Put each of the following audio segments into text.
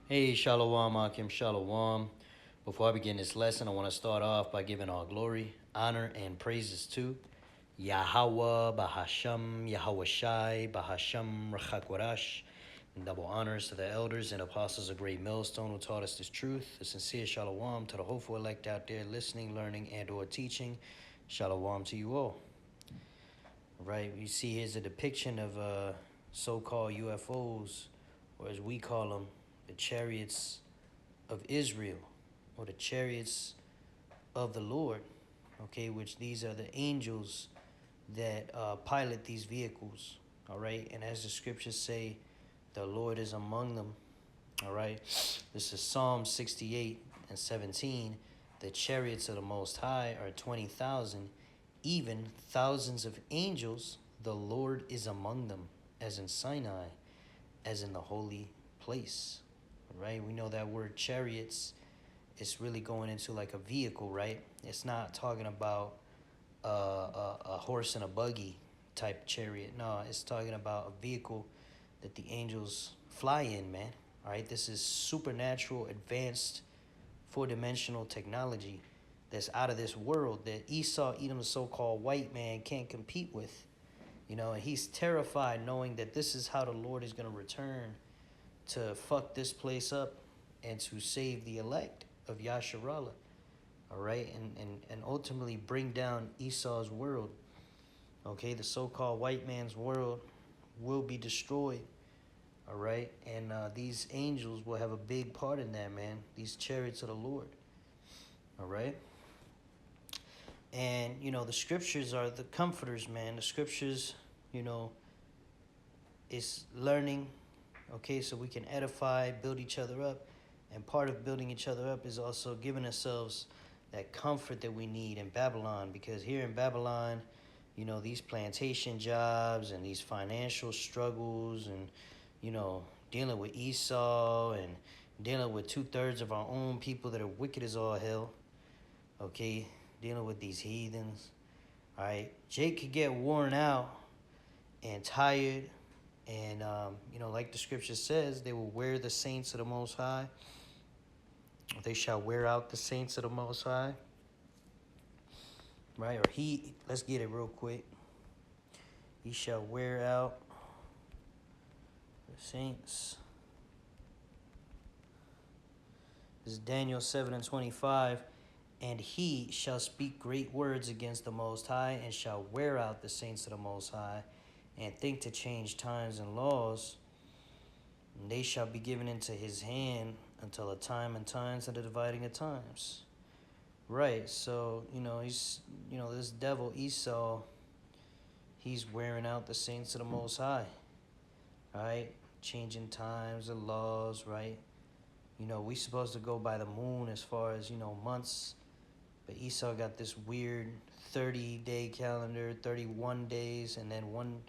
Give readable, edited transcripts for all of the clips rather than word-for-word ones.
Hey, Shalom, Akim, Shalom. Before I begin this lesson, I want to start off by giving all glory, honor, and praises to Yahweh, Bahasham, Yahweh Shai, Bahasham, Rachakwarash. And double honors to the elders and apostles of Great Millstone who taught us this truth. A sincere Shalom to the hopeful elect out there listening, learning, and or teaching. Shalom to you all. Right, you see here's a depiction of so-called UFOs, or as we call them, the chariots of Israel, or the chariots of the Lord, okay, which these are the angels that pilot these vehicles, all right, and as the scriptures say, the Lord is among them, all right. This is Psalm 68 and 17. The chariots of the Most High are 20,000, even thousands of angels. The Lord is among them, as in Sinai, as in the holy place, right? We know that word chariots is really going into like a vehicle, right? It's not talking about a horse and a buggy type chariot. No, it's talking about a vehicle that the angels fly in, man. All right, this is supernatural, advanced, four-dimensional technology that's out of this world that Esau, Edom, the so-called white man, can't compete with. You know, and he's terrified knowing that this is how the Lord is going to return to fuck this place up and to save the elect of Yasharallah. All right, and ultimately bring down Esau's world. Okay, the so-called white man's world will be destroyed. All right, and these angels will have a big part in that, man. These chariots of the Lord. All right, and you know the scriptures are the comforters, man. The scriptures, you know, is learning. Okay, so we can edify, build each other up, and part of building each other up is also giving ourselves that comfort that we need in Babylon, because here in Babylon, you know, these plantation jobs and these financial struggles and, you know, dealing with Esau and dealing with 2/3 of our own people that are wicked as all hell, okay, dealing with these heathens, all right, Jake could get worn out and tired, and, you know, like the scripture says, they will wear the saints of the Most High. They shall wear out the saints of the Most High. Right? Or let's get it real quick. He shall wear out the saints. This is Daniel 7 and 25. And he shall speak great words against the Most High, and shall wear out the saints of the Most High, and think to change times and laws. And they shall be given into his hand until a time and times and the dividing of times. Right, so, you know, this devil Esau, he's wearing out the saints of the Most High, right? Changing times and laws, right? You know, we supposed to go by the moon as far as, you know, months, but Esau got this weird 30-day calendar, 31 days, and then one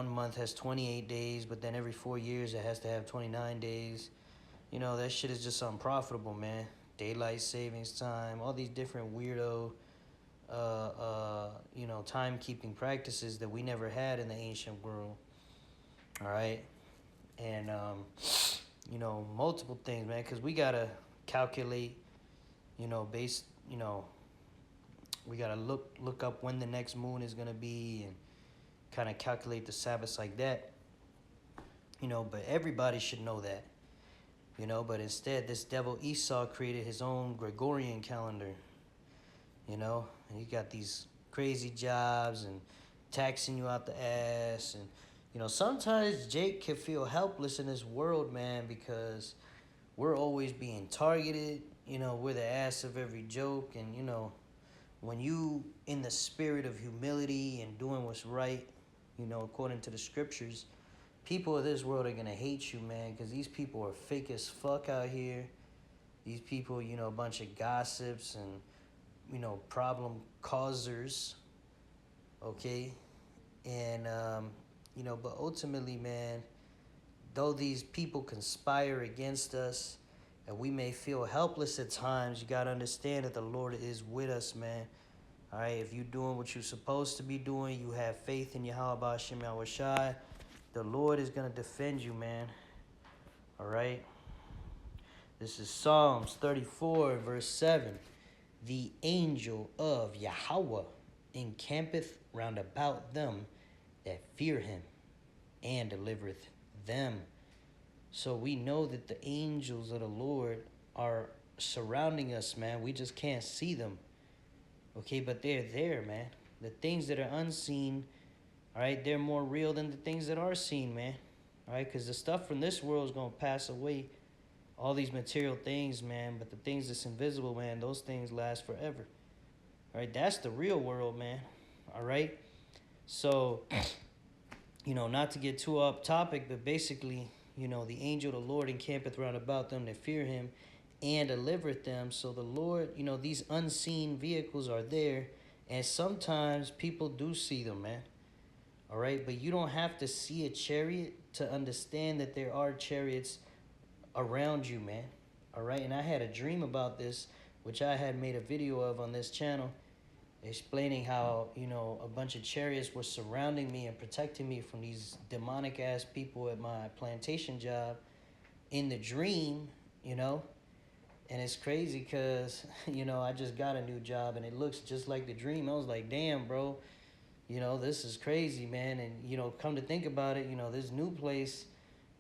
month has 28 days, but then every 4 years it has to have 29 days. You know, that shit is just unprofitable, man. Daylight savings time, all these different weirdo, you know, timekeeping practices that we never had in the ancient world. All right, and you know, multiple things, man, because we gotta calculate, you know, we gotta look up when the next moon is gonna be and kind of calculate the Sabbaths like that. You know, but everybody should know that. You know, but instead, this devil Esau created his own Gregorian calendar. You know, and he got these crazy jobs and taxing you out the ass. And, you know, sometimes Jake can feel helpless in this world, man, because we're always being targeted. You know, we're the ass of every joke. And, you know, when you in the spirit of humility and doing what's right, you know, according to the scriptures, people of this world are going to hate you, man, because these people are fake as fuck out here. These people, you know, a bunch of gossips and, you know, problem causers, okay? And, you know, but ultimately, man, though these people conspire against us and we may feel helpless at times, you got to understand that the Lord is with us, man. All right, if you're doing what you're supposed to be doing, you have faith in Yahweh Shem Yahweh Shai, the Lord is going to defend you, man. All right? This is Psalms 34, verse 7. The angel of Yahweh encampeth round about them that fear him, and delivereth them. So we know that the angels of the Lord are surrounding us, man. We just can't see them. Okay, but they're there, man. The things that are unseen, all right, they're more real than the things that are seen, man. All right, because the stuff from this world is going to pass away. All these material things, man, but the things that's invisible, man, those things last forever. All right, that's the real world, man. All right, so, not to get too off topic, but basically, the angel of the Lord encampeth round about them that fear him and delivereth them. So the Lord, these unseen vehicles are there, and sometimes people do see them, man. All right, but you don't have to see a chariot to understand that there are chariots around you, man. All right, and I had a dream about this, which I had made a video of on this channel, explaining how, a bunch of chariots were surrounding me and protecting me from these demonic ass people at my plantation job in the dream, and it's crazy because, I just got a new job and it looks just like the dream. I was like, damn, bro, this is crazy, man. And, come to think about it, this new place,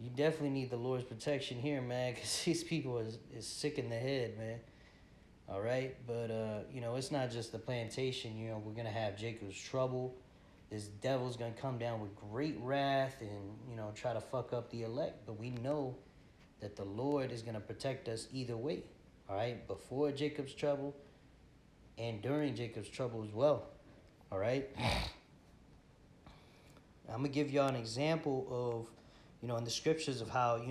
you definitely need the Lord's protection here, man, because these people is sick in the head, man. All right, but, it's not just the plantation. We're going to have Jacob's trouble. This devil's going to come down with great wrath and, try to fuck up the elect. But we know that the Lord is going to protect us either way, all right, before Jacob's trouble and during Jacob's trouble as well, all right? I'm going to give y'all an example of, in the scriptures of how,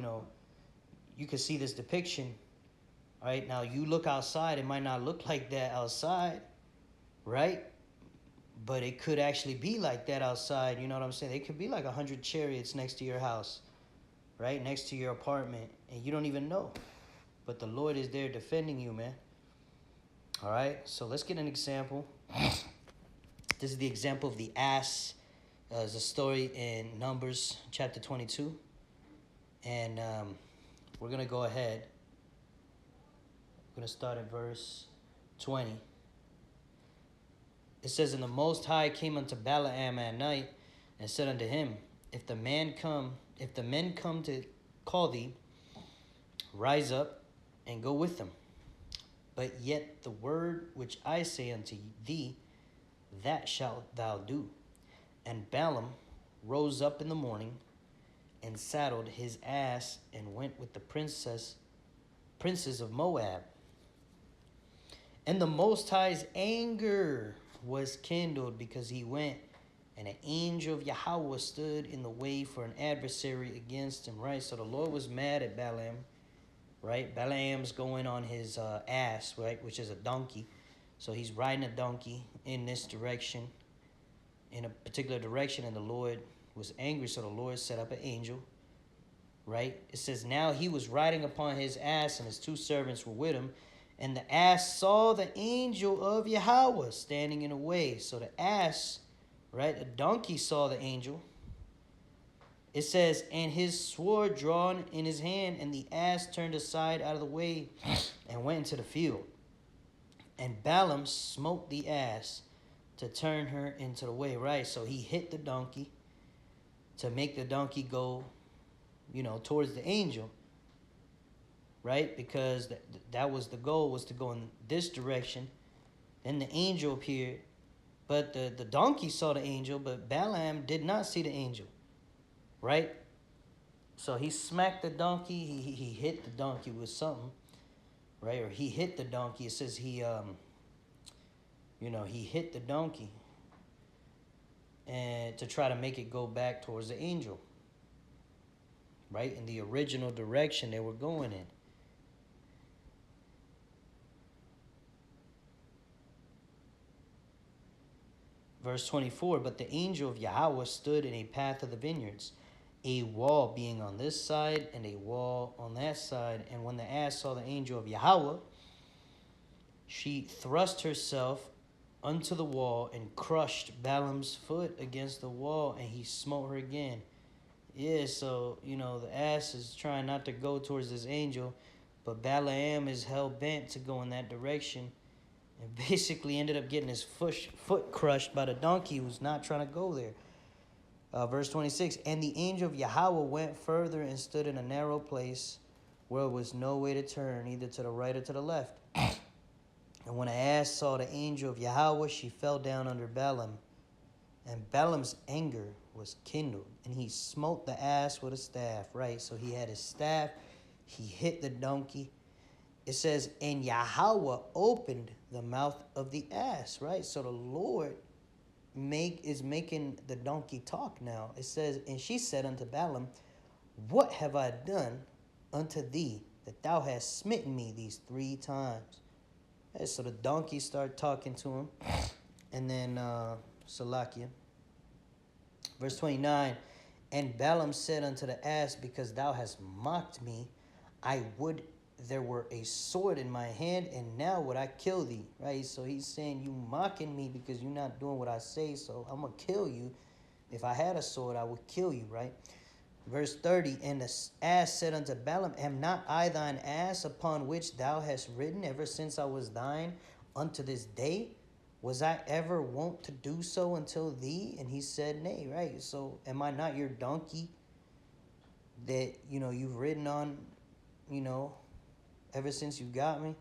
you can see this depiction. All right, now you look outside, it might not look like that outside, right? But it could actually be like that outside, you know what I'm saying? It could be like 100 chariots next to your house, right? Next to your apartment, and you don't even know. But the Lord is there defending you, man. All right, so let's get an example. This is the example of the ass. There's a story in Numbers chapter 22. And we're going to go ahead. We're going to start at verse 20. It says, "And the Most High came unto Balaam at night, and said unto him, if the men come to call thee, rise up and go with them. But yet the word which I say unto thee, that shalt thou do. And Balaam rose up in the morning, and saddled his ass, and went with the princes of Moab. And the Most High's anger was kindled, because he went, and an angel of Yahweh stood in the way for an adversary against him." Right, so the Lord was mad at Balaam, right? Balaam's going on his ass, right, which is a donkey. So he's riding a donkey in this direction, in a particular direction, and the Lord was angry, so the Lord set up an angel, right? It says, "Now he was riding upon his ass, and his two servants were with him. And the ass saw the angel of Yahweh standing in the way." So the ass, right, the donkey saw the angel. It says, "And his sword drawn in his hand, and the ass turned aside out of the way and went into the field. And Balaam smote the ass to turn her into the way." Right, so he hit the donkey to make the donkey go, towards the angel. Right, because that was the goal, was to go in this direction. Then the angel appeared, but the donkey saw the angel, but Balaam did not see the angel. Right, so he smacked the donkey. He hit the donkey with something, right? Or he hit the donkey. It says he hit the donkey, and to try to make it go back towards the angel, right, in the original direction they were going in. Verse 24, "But the angel of Yahweh stood in a path of the vineyards, a wall being on this side and a wall on that side. And when the ass saw the angel of Yahweh, she thrust herself unto the wall and crushed Balaam's foot against the wall, and he smote her again." Yeah, so, the ass is trying not to go towards this angel, But Balaam is hell-bent to go in that direction and basically ended up getting his foot crushed by the donkey who's not trying to go there. Verse 26, and the angel of Yahweh went further and stood in a narrow place where there was no way to turn, either to the right or to the left. And when the ass saw the angel of Yahweh, she fell down under Balaam. And Balaam's anger was kindled, and he smote the ass with a staff, right? So he had his staff, he hit the donkey. It says, and Yahweh opened the mouth of the ass, right? So the Lord is making the donkey talk now. It says, and she said unto Balaam, what have I done unto thee, that thou hast smitten me these 3 times? Okay, so the donkey started talking to him. And then Salakia. Verse 29, and Balaam said unto the ass, because thou hast mocked me, I would there were a sword in my hand, and now would I kill thee. Right? So he's saying, you mocking me because you're not doing what I say, so I'm going to kill you. If I had a sword, I would kill you, right? Verse 30, and the ass said unto Balaam, am not I thine ass upon which thou hast ridden ever since I was thine unto this day? Was I ever wont to do so until thee? And he said, nay, right? So am I not your donkey that, you've ridden on, ever since you got me?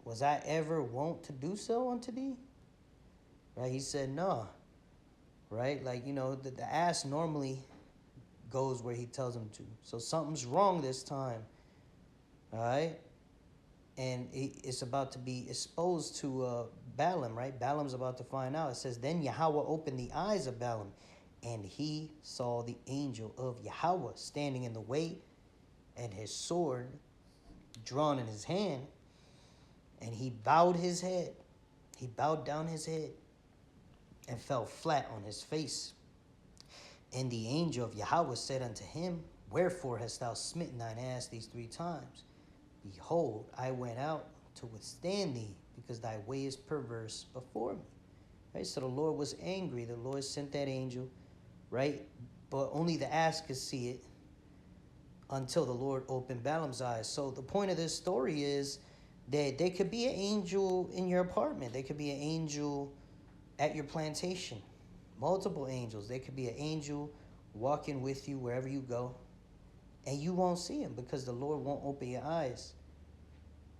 Was I ever wont to do so unto thee? Right? He said, no. Right? Like, the ass normally goes where he tells him to. So something's wrong this time. All right? And it's about to be exposed to Balaam, right? Balaam's about to find out. It says, then Yahweh opened the eyes of Balaam, and he saw the angel of Yahweh standing in the way, and his sword drawn in his hand, and he bowed his head. He bowed down his head and fell flat on his face. And the angel of Yahweh said unto him, wherefore hast thou smitten thine ass these 3 times? Behold, I went out to withstand thee, because thy way is perverse before me. Right? So the Lord was angry. The Lord sent that angel, right? But only the ass could see it until the Lord opened Balaam's eyes. So the point of this story is that there could be an angel in your apartment. There could be an angel at your plantation. Multiple angels. There could be an angel walking with you wherever you go. And you won't see him because the Lord won't open your eyes.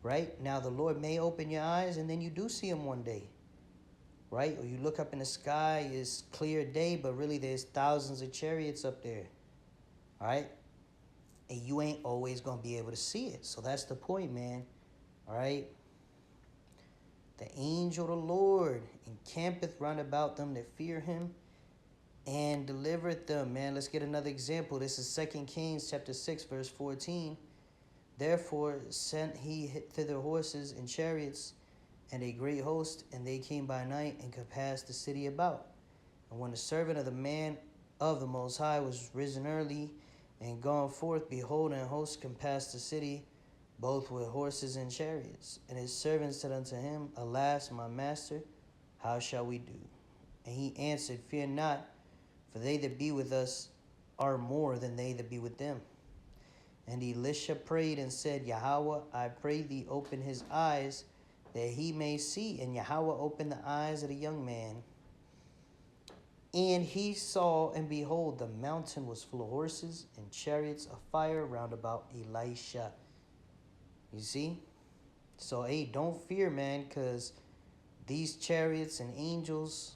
Right? Now, the Lord may open your eyes and then you do see him one day. Right? Or you look up in the sky, it's clear day, but really there's thousands of chariots up there. All right? And you ain't always going to be able to see it. So that's the point, man. All right? The angel of the Lord encampeth round about them that fear him, and delivereth them. Man, let's get another example. This is 2 Kings chapter 6, verse 14. Therefore sent he thither horses and chariots and a great host, and they came by night and compassed the city about. And when the servant of the man of the Most High was risen early and gone forth, behold, an host compassed the city, both with horses and chariots. And his servants said unto him, alas, my master, how shall we do? And he answered, fear not, for they that be with us are more than they that be with them. And Elisha prayed and said, Yahweh, I pray thee, open his eyes, that he may see. And Yahweh opened the eyes of the young man. And he saw, and behold, the mountain was full of horses and chariots of fire round about Elisha. You see? So, hey, don't fear, man, because these chariots and angels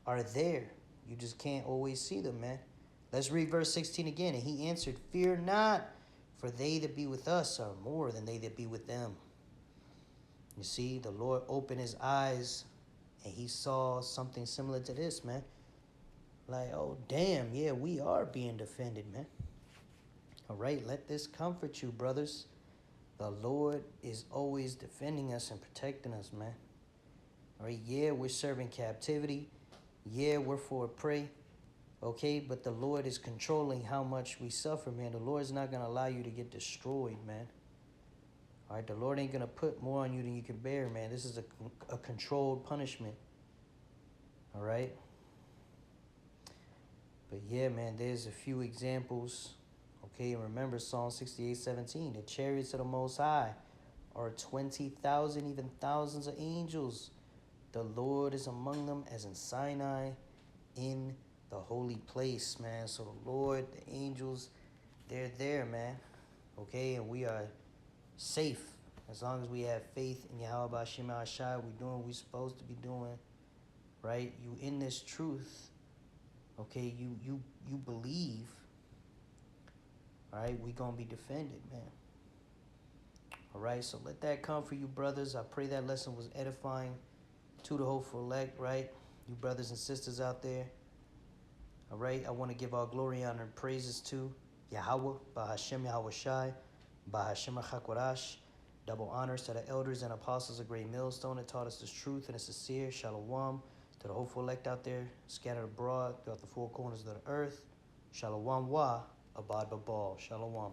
are there. You just can't always see them, man. Let's read verse 16 again. And he answered, fear not, for they that be with us are more than they that be with them. You see, the Lord opened his eyes, and he saw something similar to this, man. Like, oh, damn, yeah, we are being defended, man. All right, let this comfort you, brothers. The Lord is always defending us and protecting us, man. All right, yeah, we're serving captivity. Yeah, we're for a prey. Okay, but the Lord is controlling how much we suffer, man. The Lord's not going to allow you to get destroyed, man. All right, the Lord ain't going to put more on you than you can bear, man. This is a controlled punishment. All right? But yeah, man, there's a few examples, Okay, and remember Psalm 68:17. The chariots of the Most High are 20,000, even thousands of angels. The Lord is among them as in Sinai in the holy place, man. So the Lord, the angels, they're there, man. Okay, and we are safe as long as we have faith in Yahweh B'Shem Ashai. We're doing what we're supposed to be doing, right? You in this truth, okay? You believe, all right? We gonna be defended, man. All right, so let that come for you, brothers. I pray that lesson was edifying to the hopeful elect, right? You brothers and sisters out there. All right, I want to give all glory, honor, and praises to Yahweh, Bahashem Yahweh Shai, Bahashem HaKodash. Double honors to the elders and apostles of Great Millstone that taught us this truth and it's sincere. Shalom to the hopeful elect out there, scattered abroad throughout the four corners of the earth. Shalom wa, abad babal. Shalom.